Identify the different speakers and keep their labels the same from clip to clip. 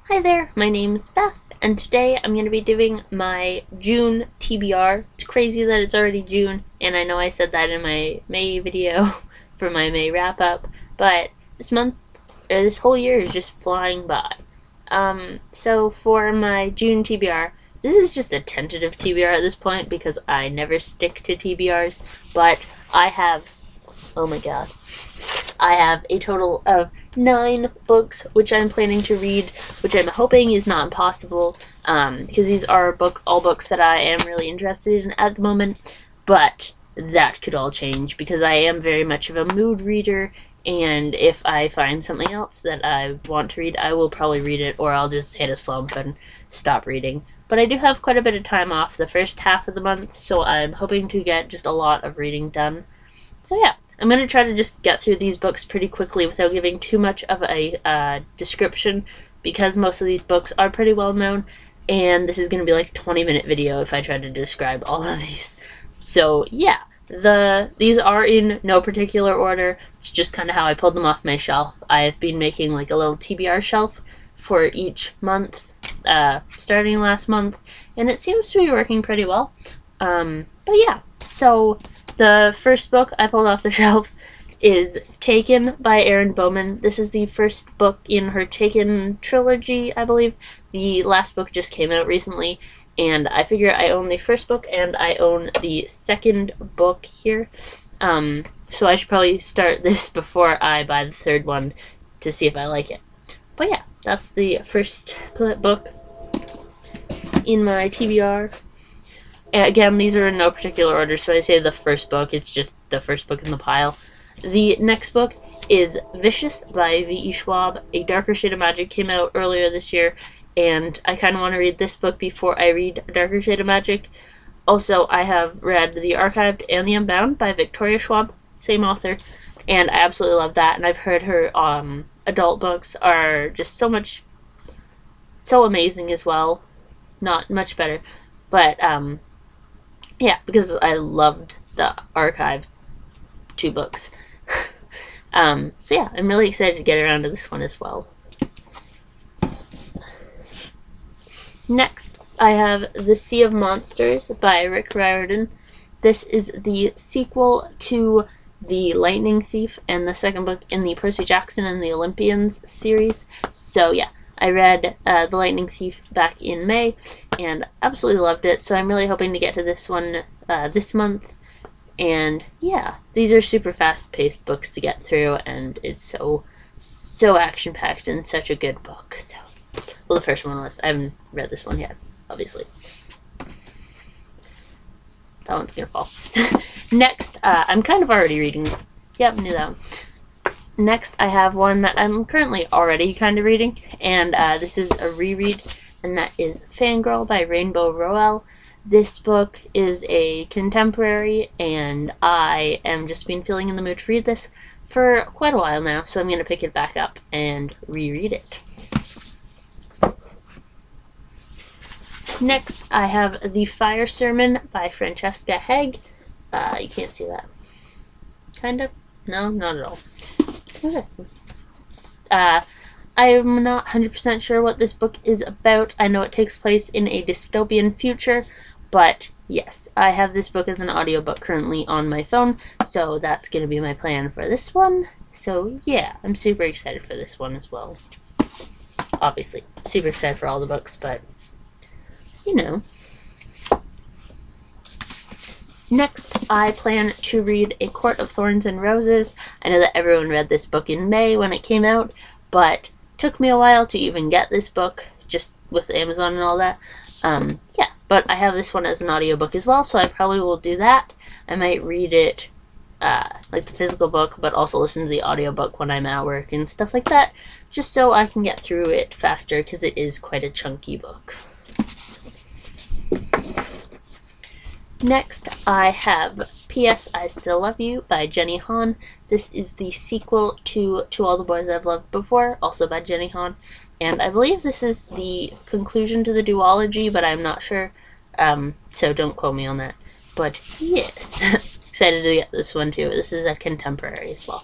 Speaker 1: Hi there, my name's Beth, and today I'm going to be doing my June TBR. It's crazy that it's already June, and I know I said that in my May video for my May wrap-up, but this whole year is just flying by. So for my June TBR, this is just a tentative TBR at this point because I never stick to TBRs, but I have, oh my god, I have a total of 9 books which I'm planning to read, which I'm hoping is not impossible, because these are all books that I am really interested in at the moment, but that could all change because I am very much of a mood reader, and if I find something else that I want to read, I will probably read it, or I'll just hit a slump and stop reading. But I do have quite a bit of time off the first half of the month, so I'm hoping to get just a lot of reading done. So yeah. I'm going to try to just get through these books pretty quickly without giving too much of a description, because most of these books are pretty well known, and this is going to be like a 20-minute video if I try to describe all of these. So yeah, these are in no particular order. It's just kind of how I pulled them off my shelf. I've been making like a little TBR shelf for each month, starting last month, and it seems to be working pretty well. But yeah, so the first book I pulled off the shelf is Taken by Erin Bowman. This is the first book in her Taken trilogy, I believe. The last book just came out recently, and I figure I own the first book and I own the second book here. So I should probably start this before I buy the third one to see if I like it. But yeah, that's the first book in my TBR. Again, these are in no particular order, so I say the first book, it's just the first book in the pile. The next book is Vicious by V.E. Schwab. A Darker Shade of Magic came out earlier this year, and I kind of want to read this book before I read Darker Shade of Magic. Also, I have read The Archived and the Unbound by Victoria Schwab, same author, and I absolutely love that, and I've heard her adult books are just so amazing as well. Not much better, but yeah, because I loved the Archive 2 books. So yeah, I'm really excited to get around to this one as well. Next, I have The Sea of Monsters by Rick Riordan. This is the sequel to The Lightning Thief and the second book in the Percy Jackson and the Olympians series. So yeah, I read The Lightning Thief back in May and absolutely loved it, so I'm really hoping to get to this one this month. And yeah, these are super fast-paced books to get through, and it's so action-packed and such a good book. So, well, the first one was. I haven't read this one yet, obviously. That one's gonna fall. Next, I'm kind of already reading. Yep, knew that one. Next, I have one that I'm currently already kind of reading, and this is a reread, and that is Fangirl by Rainbow Rowell. This book is a contemporary, and I am just been feeling in the mood to read this for quite a while now, so I'm going to pick it back up and reread it. Next, I have The Fire Sermon by Francesca Haig. You can't see that. Kind of? No, not at all. I'm not 100% sure what this book is about. I know it takes place in a dystopian future, but yes, I have this book as an audiobook currently on my phone, so that's going to be my plan for this one. So yeah, I'm super excited for this one as well. Obviously, super excited for all the books, but you know. Next, I plan to read A Court of Thorns and Roses. I know that everyone read this book in May when it came out, but it took me a while to even get this book, just with Amazon and all that. Yeah, but I have this one as an audiobook as well, so I probably will do that. I might read it, like the physical book, but also listen to the audiobook when I'm at work and stuff like that, just so I can get through it faster, because it is quite a chunky book. Next, I have P.S. I Still Love You by Jenny Han. This is the sequel to All the Boys I've Loved Before, also by Jenny Han. And I believe this is the conclusion to the duology, but I'm not sure. So don't quote me on that. But yes, excited to get this one too. This is a contemporary as well.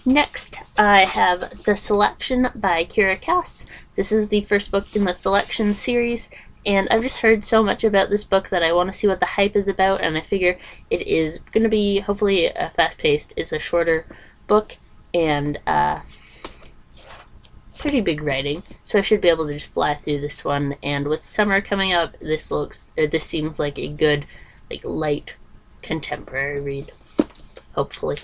Speaker 1: Next, I have The Selection by Kira Cass. This is the first book in the Selection series, and I've just heard so much about this book that I want to see what the hype is about, and I figure it is going to be hopefully fast-paced. It's a shorter book, and pretty big writing, so I should be able to just fly through this one. And with summer coming up, this seems like a good, like, light contemporary read, hopefully.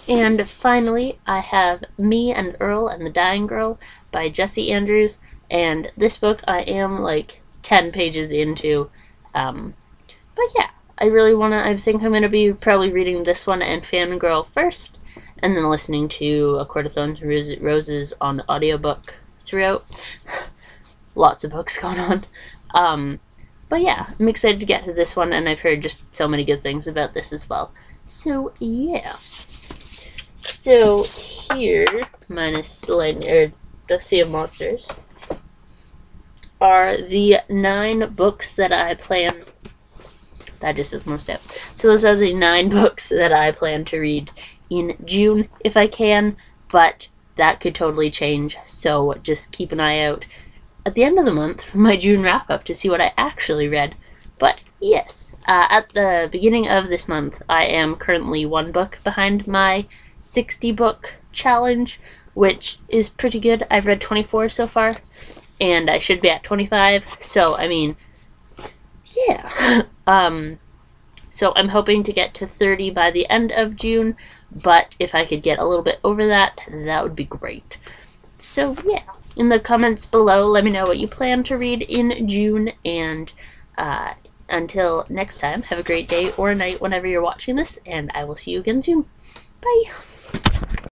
Speaker 1: And finally, I have Me and Earl and the Dying Girl by Jessie Andrews, and this book I am like 10 pages into, but yeah, I think I'm going to be probably reading this one and Fangirl first, and then listening to A Court of Thorns and Roses on audiobook throughout. Lots of books going on. But yeah, I'm excited to get to this one, and I've heard just so many good things about this as well. So yeah. So here, minus the Sea of Monsters, are the 9 books that I plan. That just is one step. So those are the 9 books that I plan to read in June, if I can, but that could totally change, so just keep an eye out at the end of the month for my June wrap-up to see what I actually read. But yes, at the beginning of this month, I am currently 1 book behind my 60-book challenge, which is pretty good. I've read 24 so far, and I should be at 25, so, I mean, yeah. So I'm hoping to get to 30 by the end of June, but if I could get a little bit over that, that would be great. So yeah, in the comments below, let me know what you plan to read in June, and until next time, have a great day or night whenever you're watching this, and I will see you again soon. Bye!